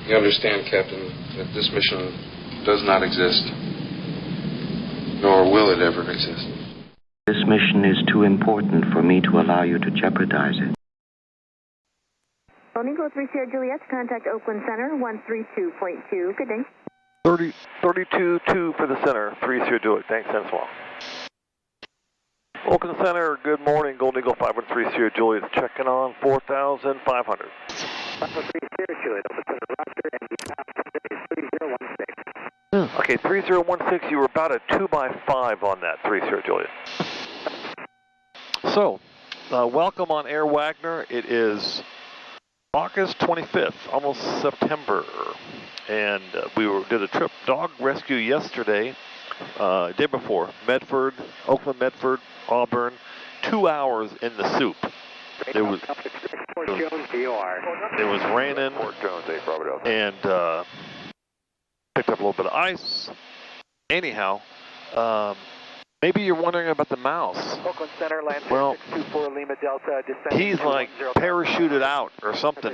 You understand, Captain, that this mission does not exist, nor will it ever exist. This mission is too important for me to allow you to jeopardize it. Flamingo 3 Sierra Juliet, contact Oakland Center, 132.2. Good day. 32.2 for the center, 3 Sierra Juliet. Thanks, Sensual. Oakland Center, good morning. Golden Eagle 513 Sierra Juliet checking on 4,500. 513 Sierra Juliet, Oakland Center, roger, and the path is 3016. Okay, 3016, you were about a 2x5 on that, 3 Sierra Juliet. So, welcome on Air Wagner. It is August 25th, almost September, and we did a trip dog rescue yesterday, day before, Medford, Oakland, Medford, Auburn, 2 hours in the soup. It was raining and picked up a little bit of ice. Anyhow, maybe you're wondering about the mouse. Oakland Center, land well, 624 Lima Delta, descend. He's like parachuted out or something.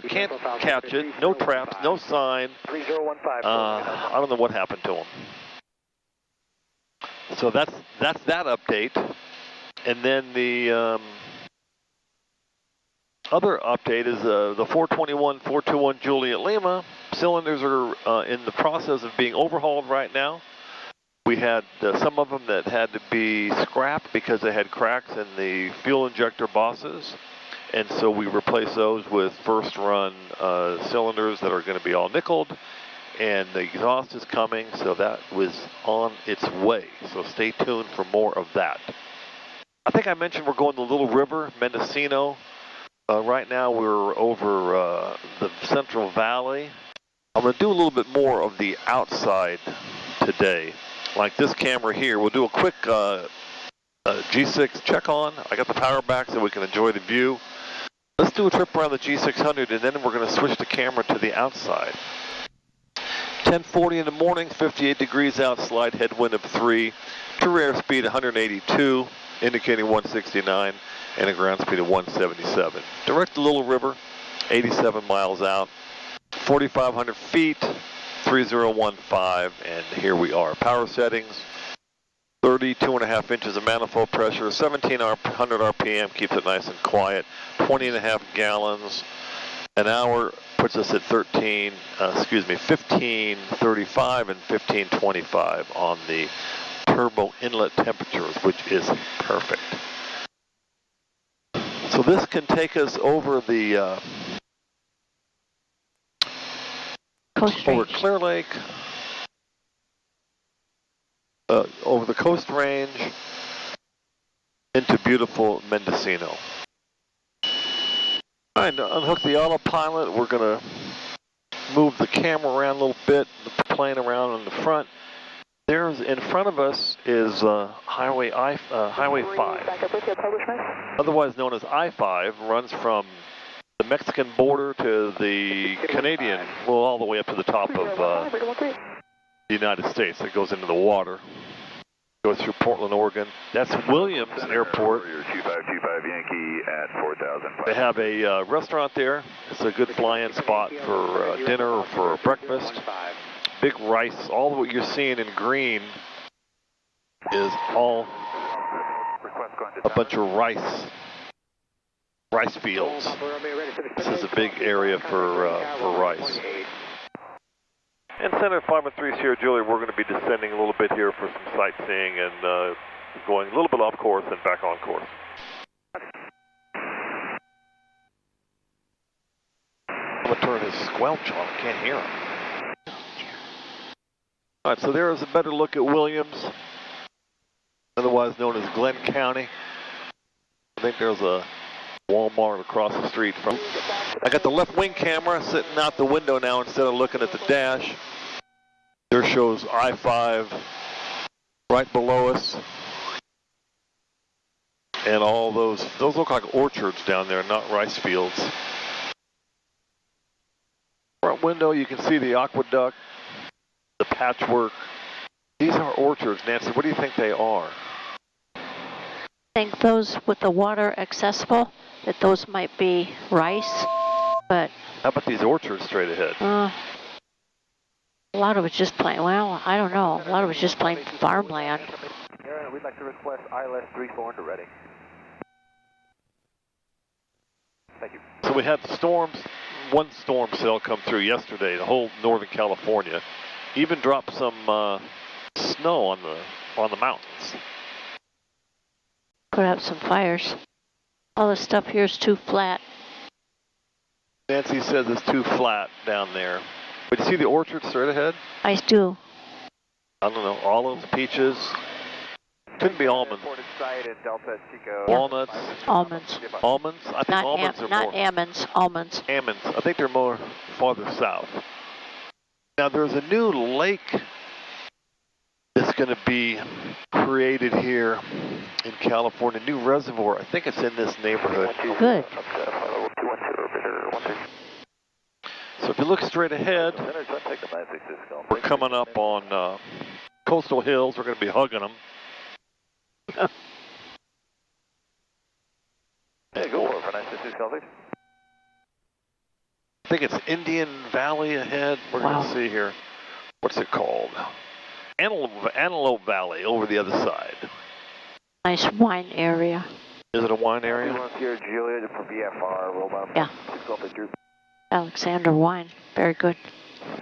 Can't catch it, no traps, no sign. 3015. I don't know what happened to him. So that's that update. And then the other update is the 421 Juliet Lima cylinders are in the process of being overhauled right now. We had some of them that had to be scrapped because they had cracks in the fuel injector bosses, and so we replaced those with first run cylinders that are going to be all nickeled, and the exhaust is coming, so that was on its way. So stay tuned for more of that. I think I mentioned we're going to Little River, Mendocino. Right now we're over the Central Valley. I'm going to do a little bit more of the outside today. Like this camera here, we'll do a quick G6 check on. I got the power back so we can enjoy the view. Let's do a trip around the G600 and then we're going to switch the camera to the outside. 10:40 in the morning, 58 degrees out, slide headwind of 3, true airspeed 182, indicating 169, and a ground speed of 177. Direct to Little River, 87 miles out, 4,500 feet, 3015, and here we are. Power settings, 32.5 inches of manifold pressure, 1,700 RPM, keeps it nice and quiet, 20.5 gallons an hour, puts us at 1535 and 1525 on the turbo inlet temperatures, which is perfect. So this can take us over the over Clear Lake, over the Coast Range, into beautiful Mendocino. All right, unhook the autopilot. We're going to move the camera around a little bit, the plane around in the front. There's in front of us is Highway 5, otherwise known as I-5, runs from the Mexican border to the Canadian, well, all the way up to the top of the United States. It goes into the water, goes through Portland, Oregon. That's Williams Airport. 2525 Yankee at 4,000. They have a restaurant there. It's a good fly-in spot for dinner or for breakfast. Big rice. All what you're seeing in green is all a bunch of rice fields. This is a big area for rice. And Center 513 Sierra Juliet, we're going to be descending a little bit here for some sightseeing and going a little bit off course and back on course. I'm going to turn his squelch on. I can't hear him. All right, so there is a better look at Williams, otherwise known as Glenn County. I think there's a Walmart across the street from. I got the left wing camera sitting out the window now instead of looking at the dash. There shows I-5 right below us. And all those look like orchards down there, not rice fields. Front window, you can see the aqueduct, the patchwork. These are orchards, Nancy. What do you think they are? I think those with the water accessible, that those might be rice. But How about these orchards straight ahead? a lot of it's just plain, well, I don't know. A lot of it's just plain farmland. We'd like to request ILS 3400 ready. Thank you. So we had storms, one storm cell come through yesterday, the whole Northern California. Even dropped some snow on the mountains. Put out some fires. All this stuff here is too flat. Nancy says it's too flat down there. But you see the orchard straight ahead? I do. I don't know, olives, peaches. Couldn't be almonds. Walnuts. Almonds. Almonds? I think almonds are not more. almonds, almonds. Almonds. I think they're more farther south. Now there's a new lake that's going to be created here in California. New reservoir. I think it's in this neighborhood. Good. So if you look straight ahead, we're coming up on coastal hills. We're going to be hugging them. Hey, go over for 966 Calvary. I think it's Indian Valley ahead. We're going to see here. What's it called? Antelope Valley over the other side. Nice wine area. Is it a wine area? Here, Julia for VFR, roll down. Yeah. Alexander Wine. Very good.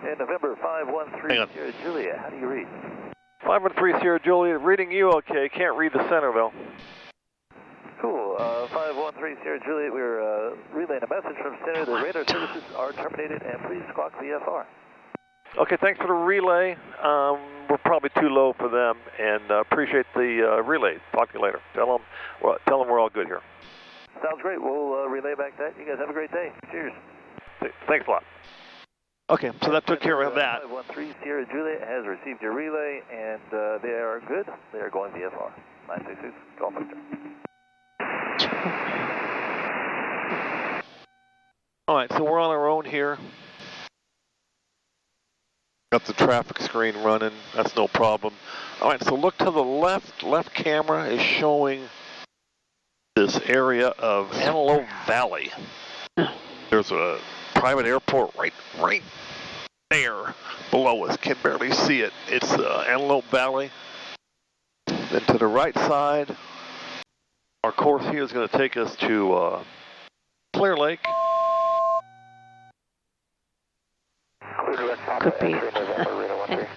And November 513 Sierra Julia, how do you read? 513 Sierra Julia, reading you okay. Can't read the center though. Cool. 513 Sierra Julia, we're relaying a message from center. The radar services are terminated, and please squawk VFR. Okay, thanks for the relay. We're probably too low for them, and appreciate the relay. Talk to you later. Tell them we're all good here. Sounds great. We'll relay back that. You guys have a great day. Cheers. Thanks a lot. Okay, so that took care of that. 513 Sierra Juliet has received your relay, and they are good. They are going VFR. 966, Golf Victor. All right, so we're on our own here. Got the traffic screen running. That's no problem. All right, so look to the left. Left camera is showing this area of Antelope Valley. There's a private airport right there below us. Can barely see it. It's Antelope Valley. Then to the right side, our course here is going to take us to Clear Lake. Could be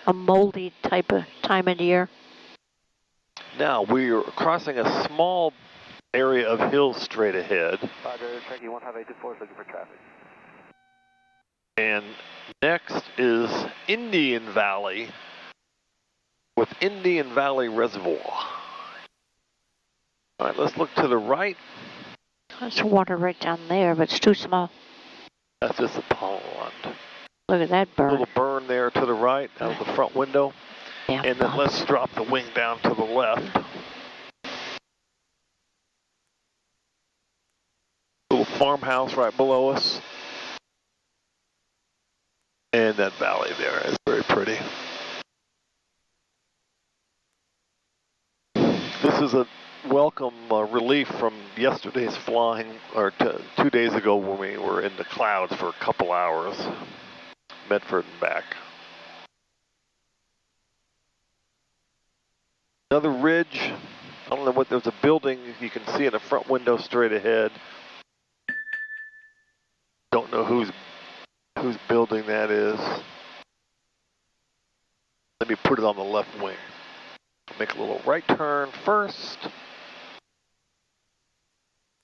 a moldy type of time of year. Now we're crossing a small area of hills straight ahead. Roger, Turkey 15824 is looking for traffic. And next is Indian Valley with Indian Valley Reservoir. All right, let's look to the right. There's water right down there, but it's too small. That's just a pond. Look at that A burn. little burn there to the right out of the front window. Yeah, and then let's drop the wing down to the left. Little farmhouse right below us. And that valley there is very pretty. This is a welcome relief from yesterday's flying, or 2 days ago when we were in the clouds for a couple hours. Medford and back. Another ridge. I don't know what, there's a building you can see in the front window straight ahead. Don't know whose building that is. Let me put it on the left wing. Make a little right turn first.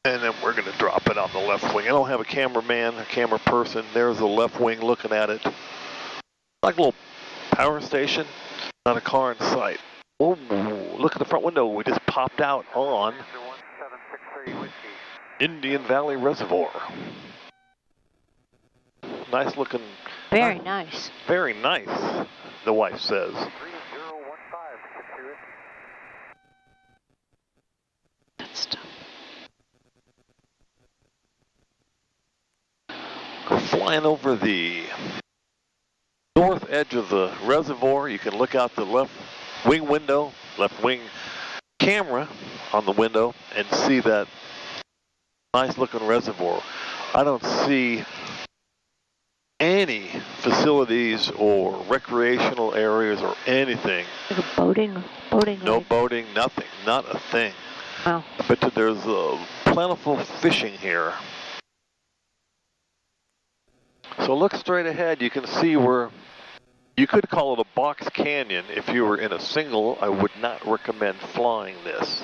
And then we're going to drop it on the left wing. I don't have a cameraman, a camera person. There's the left wing looking at it. Like a little power station. Not a car in sight. Oh, look at the front window. We just popped out on Indian Valley Reservoir. Nice looking. Very nice. Very nice, the wife says. 3015, Good stuff. We're flying over the north edge of the reservoir. You can look out the left wing window, left wing camera on the window and see that nice looking reservoir. I don't see any facilities or recreational areas or anything. Like a boating No lake. boating, nothing, not a thing. Wow. I bet you there's plentiful fishing here. So look straight ahead, you can see where you could call it a box canyon. If you were in a single, I would not recommend flying this.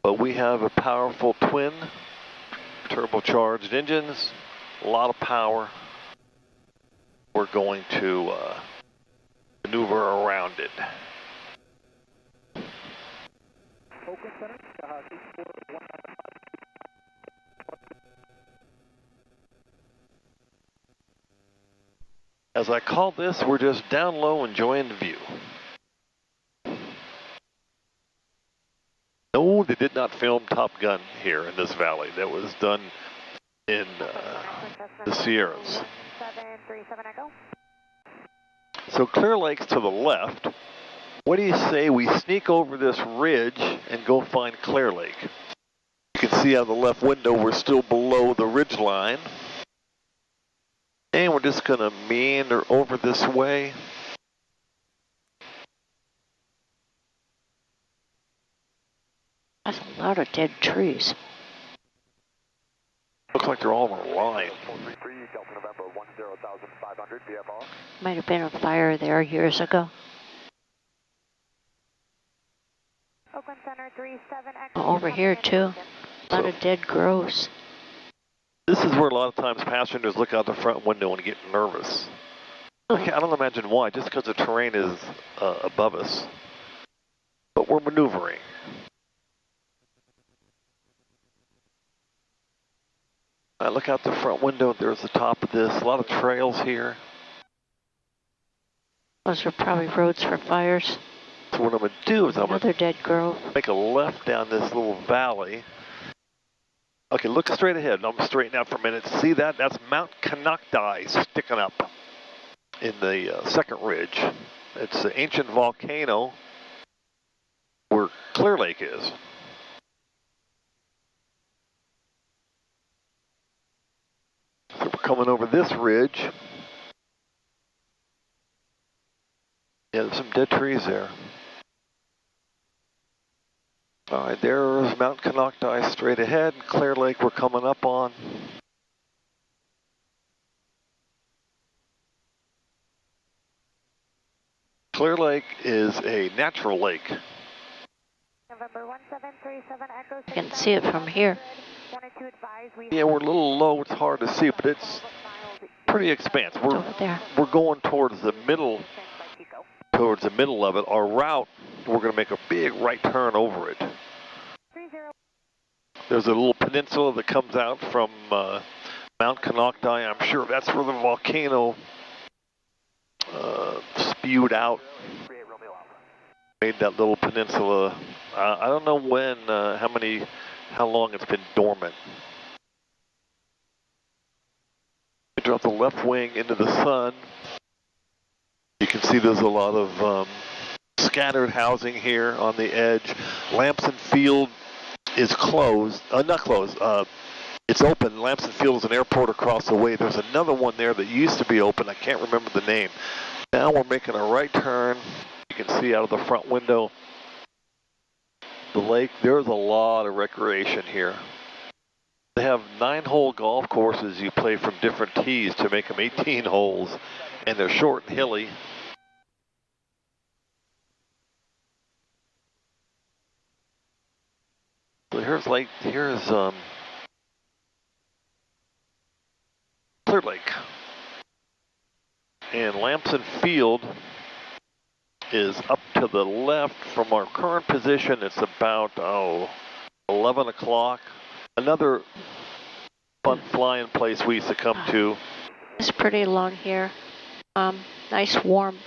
But we have a powerful twin, turbocharged engines, a lot of power. We're going to maneuver around it. As I call this, we're just down low enjoying the view. No, they did not film Top Gun here in this valley. That was done in the Sierras. So Clear Lake's to the left. What do you say we sneak over this ridge and go find Clear Lake? You can see out of the left window we're still below the ridge line. And we're just going to meander over this way. That's a lot of dead trees. Looks like they're all in a line. Might have been a fire there years ago. Over here too. A lot of dead groves. This is where a lot of times passengers look out the front window and get nervous. I don't imagine why, just because the terrain is above us. But we're maneuvering. I look out the front window, there's the top of this, a lot of trails here. Those are probably roads for fires. So what I'm going to do is I'm going Another dead grove. to make a left down this little valley. Okay, look straight ahead. I'm straightening out for a minute. See that? That's Mount Canocti sticking up in the second ridge. It's the ancient volcano where Clear Lake is. So we're coming over this ridge. Yeah, there's some dead trees there. All right, there's Mount Canocti straight ahead. Clear Lake we're coming up on. Clear Lake is a natural lake. I can see it from here. Yeah, we're a little low. It's hard to see, but it's pretty expansive. It's over there. We're going towards the middle of it. Our route, we're going to make a big right turn over it. There's a little peninsula that comes out from Mount Canocti. I'm sure that's where the volcano spewed out, made that little peninsula. I don't know when, how long it's been dormant. We drop the left wing into the sun. You can see there's a lot of scattered housing here on the edge. Lamson Field is closed, not closed, it's open. Lamson Field is an airport across the way. There's another one there that used to be open. I can't remember the name. Now we're making a right turn. You can see out of the front window the lake. There's a lot of recreation here. They have 9-hole golf courses you play from different tees to make them 18 holes, and they're short and hilly. So here's Clear Lake. And Lamson Field is up to the left from our current position. It's about 11 o'clock. Another fun flying place we used to come to. It's pretty along here. Nice warm,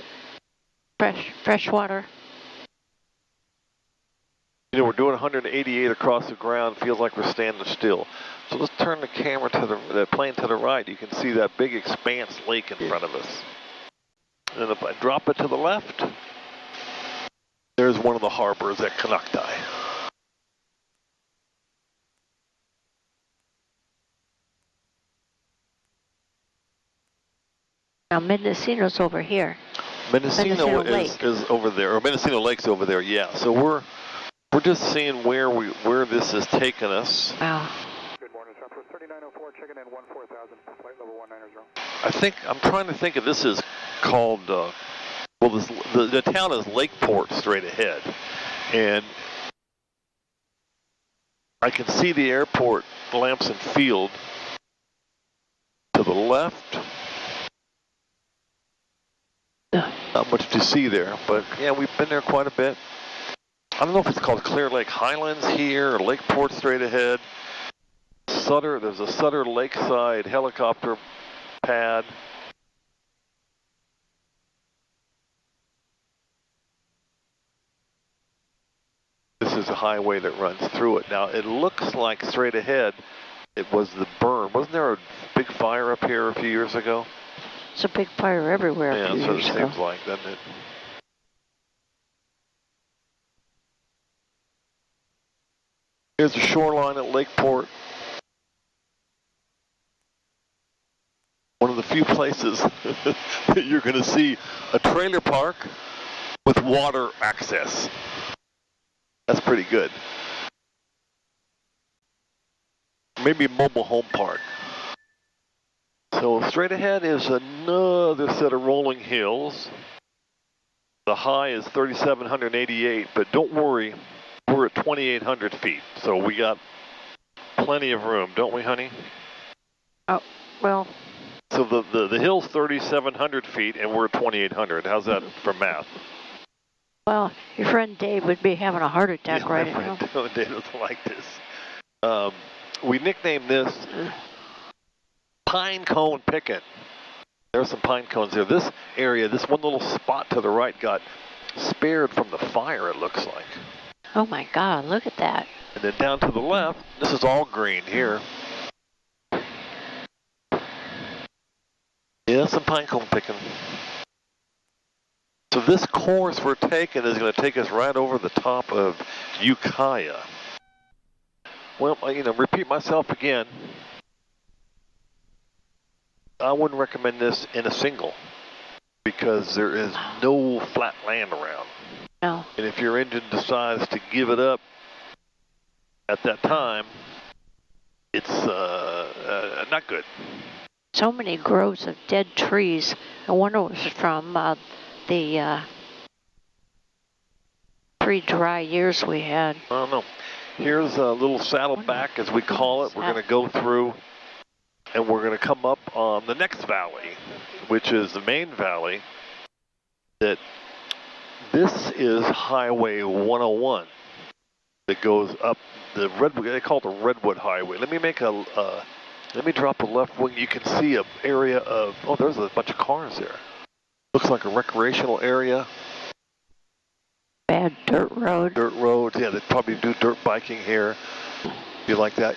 fresh water. You know, we're doing 188 across the ground. Feels like we're standing still. So let's turn the camera to the plane to the right. You can see that big expanse lake in front of us. And if I drop it to the left, there's one of the harbors at Canocti. Now Mendocino's over here. Mendocino Lake. is over there, or Mendocino Lake's over there. Yeah. So we're just seeing where this is taking us. Wow. Good morning, Southwest 3904, checking in 14000, flight level 190. I'm trying to think if this is called, the town is Lakeport straight ahead. And I can see the airport, Lamson Field, to the left. Not much to see there, but yeah, we've been there quite a bit. I don't know if it's called Clear Lake Highlands here, or Lakeport straight ahead. Sutter, there's a Sutter Lakeside helicopter pad. This is a highway that runs through it. Now, it looks like straight ahead, it was the burn. Wasn't there a big fire up here a few years ago? It's a big fire everywhere. Yeah, that's what it seems like, doesn't it? Here's the shoreline at Lakeport. One of the few places that you're going to see a trailer park with water access. That's pretty good. Maybe a mobile home park. So straight ahead is another set of rolling hills. The high is 3,788, but don't worry, we're at 2,800 feet. So we got plenty of room, don't we, honey? Oh, well. So the hill's 3,700 feet and we're at 2,800. How's that for math? Well, your friend Dave would be having a heart attack right now. Dave doesn't like this. We nicknamed this Pine Cone Picking. There's some pine cones here. This area, this one little spot to the right got spared from the fire, it looks like. Oh my God, look at that. And then down to the left, this is all green here. Yeah, some pine cone picking. So this course we're taking is going to take us right over the top of Ukiah. Well, repeat myself again. I wouldn't recommend this in a single because there is no flat land around. No. And if your engine decides to give it up at that time, it's not good. So many groves of dead trees. I wonder it was from the pretty dry years we had. I don't know. Here's a little saddleback, as we call it. We're going to go through, and we're going to come up on the next valley, which is the main valley. That this is Highway 101 that goes up the Redwood. They call it the Redwood Highway. Let me drop a left wing. You can see an area of, there's a bunch of cars there. Looks like a recreational area. Bad dirt road. Dirt roads, yeah, they probably do dirt biking here. You like that?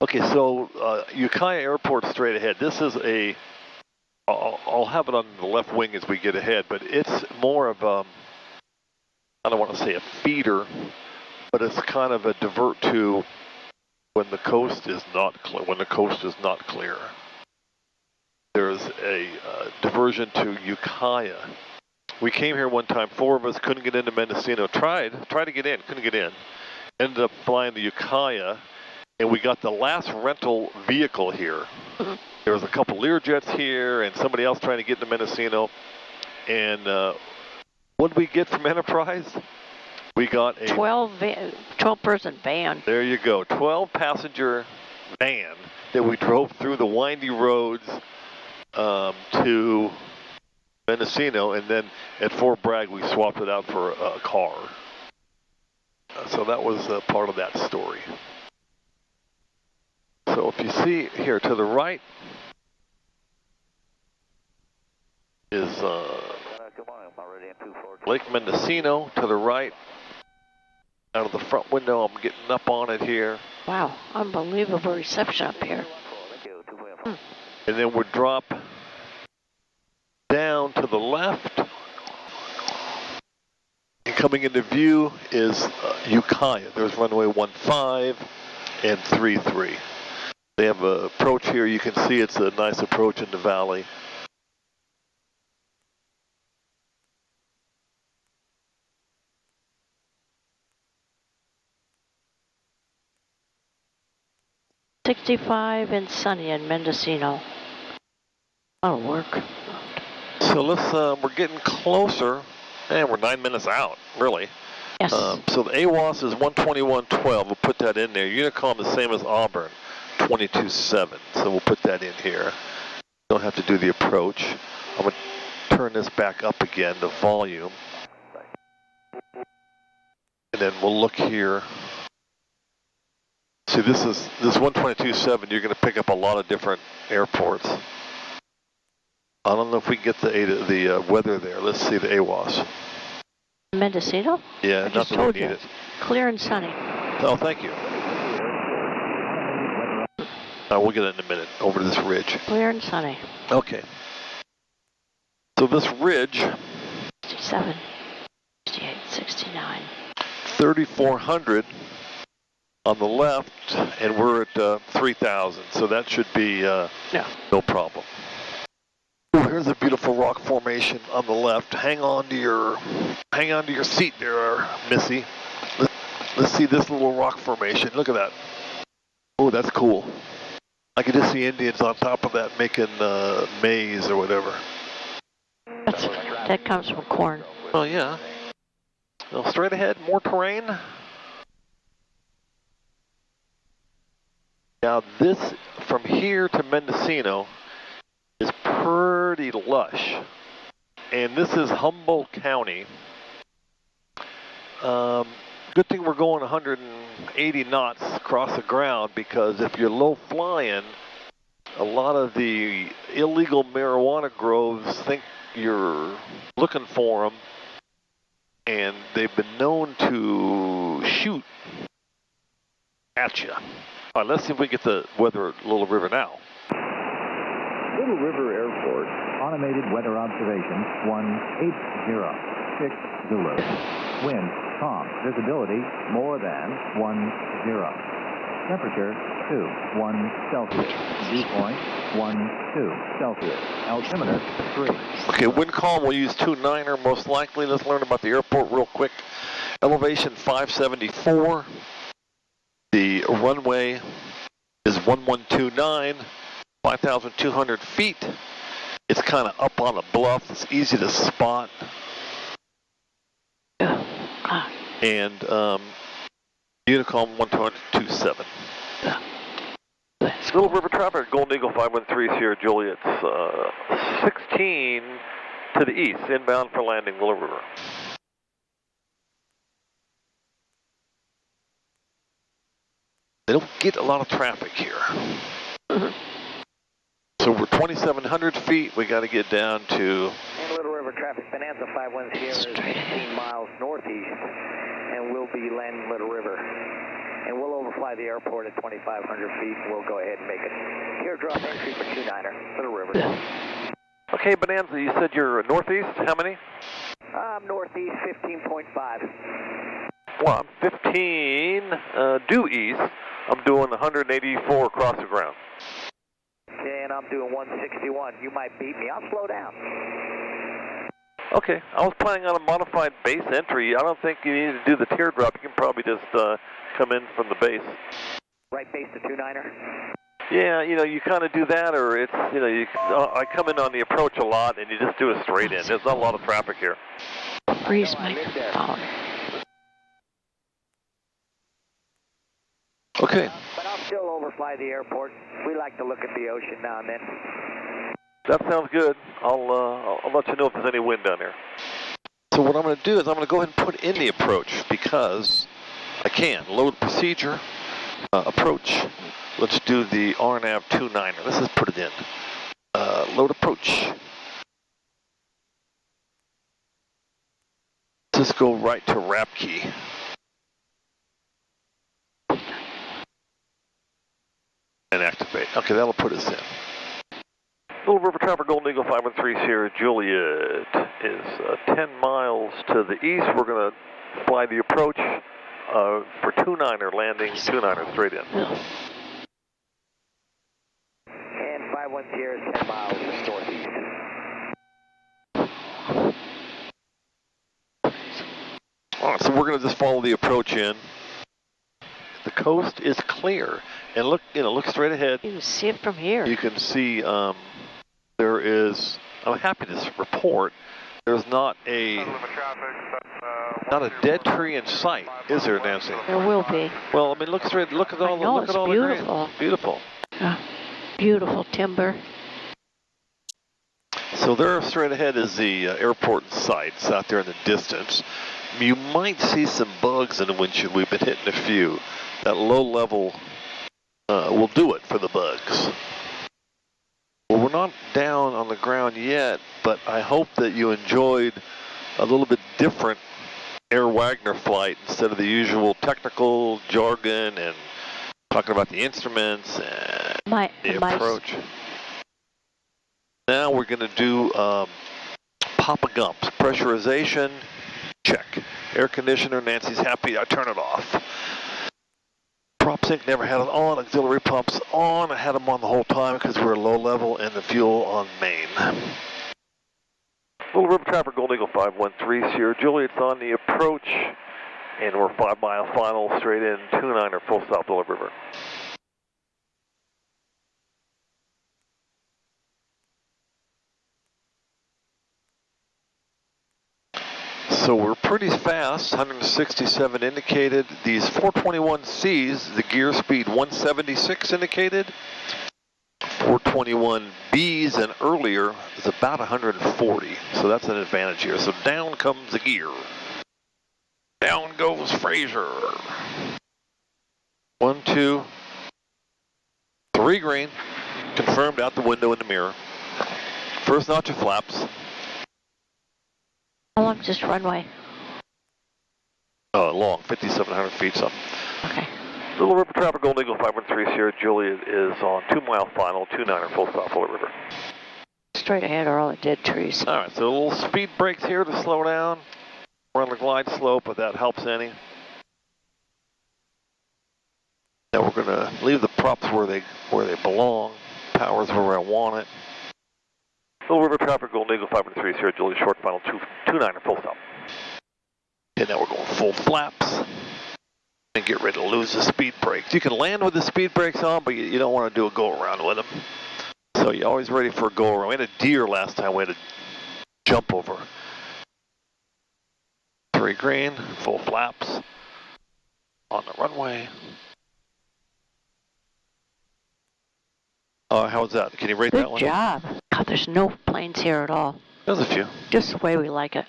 Okay, so Ukiah Airport straight ahead. This is I'll have it on the left wing as we get ahead, but it's more of I don't want to say a feeder, but it's kind of a divert to when the coast is not clear. There's a diversion to Ukiah. We came here one time, 4 of us couldn't get into Mendocino. Tried to get in, couldn't get in. Ended up flying to Ukiah, and we got the last rental vehicle here. There was a couple Learjets here, and somebody else trying to get into Mendocino. And what did we get from Enterprise? We got a 12-person van. There you go, 12-passenger van that we drove through the windy roads to Mendocino, and then at Fort Bragg we swapped it out for a car. So that was part of that story. So if you see here to the right is Lake Mendocino. To the right, out of the front window, I'm getting up on it here. Wow, unbelievable reception up here. And then we'll drop down to the left. And coming into view is Ukiah. There's runway 15 and 33. They have an approach here. You can see it's a nice approach in the valley. 65 and sunny in Mendocino. That'll work. So let's, we're getting closer, and we're 9 minutes out, really. Yes. So the AWOS is 121.12. We'll put that in there. Unicom the same as Auburn, 22.7. So we'll put that in here. Don't have to do the approach. I'm going to turn this back up again, the volume. And then we'll look here. See, this 122.7. You're going to pick up a lot of different airports. I don't know if we can get the weather there. Let's see the AWOS. Mendocino? Yeah, I just not that told we need you. it. Clear and sunny. Oh, thank you. We'll get it in a minute, over to this ridge. Clear and sunny. Okay. So this ridge, 67, 68, 69. 3,400 on the left, and we're at 3,000, so that should be no problem. Ooh, here's a beautiful rock formation on the left. Hang on to your seat there, Missy. Let's see this little rock formation. Look at that. Oh, that's cool. I could just see Indians on top of that making maize or whatever. That comes from corn. Oh, yeah. Well, straight ahead, more terrain. Now this, from here to Mendocino, is pretty lush. And this is Humboldt County. Good thing we're going 180 knots across the ground, because if you're low flying, a lot of the illegal marijuana groves think you're looking for them, and they've been known to shoot at you. All right, let's see if we get the weather at Little River now. Little River Airport, automated weather observation 180, 6 Zulu. Wind calm, visibility more than 10. Temperature 1 Celsius. Dew point 2 Celsius. Altimeter 3. Okay, wind calm, we'll use 29er most likely. Let's learn about the airport real quick. Elevation 574. The runway is 1129, 5,200 feet. It's kind of up on a bluff. It's easy to spot. And Unicom 122.7. Little River traffic, Golden Eagle 513 Sierra Juliet, 16 to the east, inbound for landing, Little River. They don't get a lot of traffic here. So we're 2,700 feet. We got to get down to... And Little River traffic, Bonanza 510 Sierra is 16 miles northeast, and we'll be landing Little River. And we'll overfly the airport at 2,500 feet, and we'll go ahead and make it teardrop entry for 29er, Little River. Okay, Bonanza, you said you're northeast. How many? Northeast 15.5. Well, I'm 15 due east. I'm doing 184 across the ground. Okay, and I'm doing 161. You might beat me. I'll slow down. Okay, I was planning on a modified base entry. I don't think you need to do the teardrop. You can probably just come in from the base. Right base to 29er? Yeah, you know, you kind of do that, or it's, you know, I come in on the approach a lot, and you just do a straight in. There's not a lot of traffic here. Breeze microphone. Okay. But I'll still overfly the airport. We like to look at the ocean now and then. That sounds good. I'll let you know if there's any wind down there. So what I'm going to do is I'm going to go ahead and put in the approach, because I can. Load procedure, approach. Let's do the RNAV 29er. Let's just put it in. Load approach. Let's just go right to wrap key. And activate. Okay, that'll put us in. Little River traffic, Golden Eagle 513 Sierra Juliet is 10 miles to the east. We're going to fly the approach for 29er, landing 29er straight in. And 510 is 10 miles northeast. All right, so we're going to just follow the approach in. The coast is clear. And look, look straight ahead. You can see it from here. You can see there is, I'm happy to report, there's not a dead tree in sight, is there, Nancy? There will be. Well, I mean, look straight, look at all I know, the beautiful. green. Beautiful. Beautiful timber. So there straight ahead is the airport sites out there in the distance. You might see some bugs in the windshield. We've been hitting a few. That low level will do it for the bugs. Well, we're not down on the ground yet, but I hope that you enjoyed a little bit different Air Wagner flight instead of the usual technical jargon and talking about the instruments and the approach. Now we're going to do Papa Gumps. Pressurization, check. Air conditioner, Nancy's happy, I turn it off. Prop sync, never had it on. Auxiliary pumps on. I had them on the whole time because we were low level and the fuel on main. Little River Trapper, Gold Eagle 513, Sierra Juliet's on the approach. And we're 5 mile final, straight in, 29er, full stop, Little River. So we're pretty fast, 167 indicated. These 421Cs, the gear speed 176 indicated. 421Bs and earlier is about 140, so that's an advantage here. So down comes the gear. Down goes Fraser. 1, 2, 3 green. Confirmed out the window in the mirror. First notch of flaps. How long is this runway? Long, 5,700 feet something. Okay. Little River Trapper, Gold Eagle 513 Sierra Juliet is on 2 mile final, 29er, full stop, Little River. Straight ahead are all the dead trees. All right, so a little speed brakes here to slow down. We're on the glide slope, if that helps any. Now we're going to leave the props where they belong. Power's where I want it. Little River Trapper, Gold Eagle 513 Sierra Juliet, short final, 29er, full stop. Okay, now we're going full flaps. And get ready to lose the speed brakes. You can land with the speed brakes on, but you don't want to do a go-around with them. So you're always ready for a go-around. We had a deer last time. We had to jump over. 3 green, full flaps. On the runway. How was that? Can you rate that one? Good job. God, there's no planes here at all. There's a few. Just the way we like it.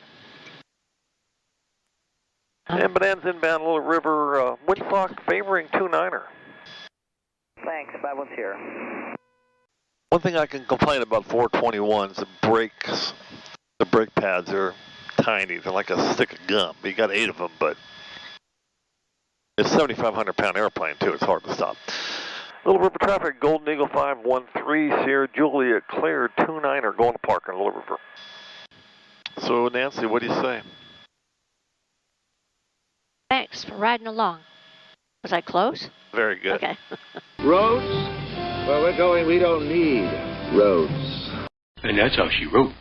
And Bonanza inbound, Little River, windsock favoring 29er. Thanks, 5-1 here. One thing I can complain about 421s, the brakes, the brake pads are tiny. They're like a stick of gum. You got 8 of them, but it's a 7,500-pound airplane, too. It's hard to stop. Little River traffic, Golden Eagle 513, Sierra Juliet, cleared 29er, going to park in Little River. So, Nancy, what do you say? Thanks for riding along. Was I close? Very good. Okay. Roads? Where we're going, we don't need roads. And that's how she wrote.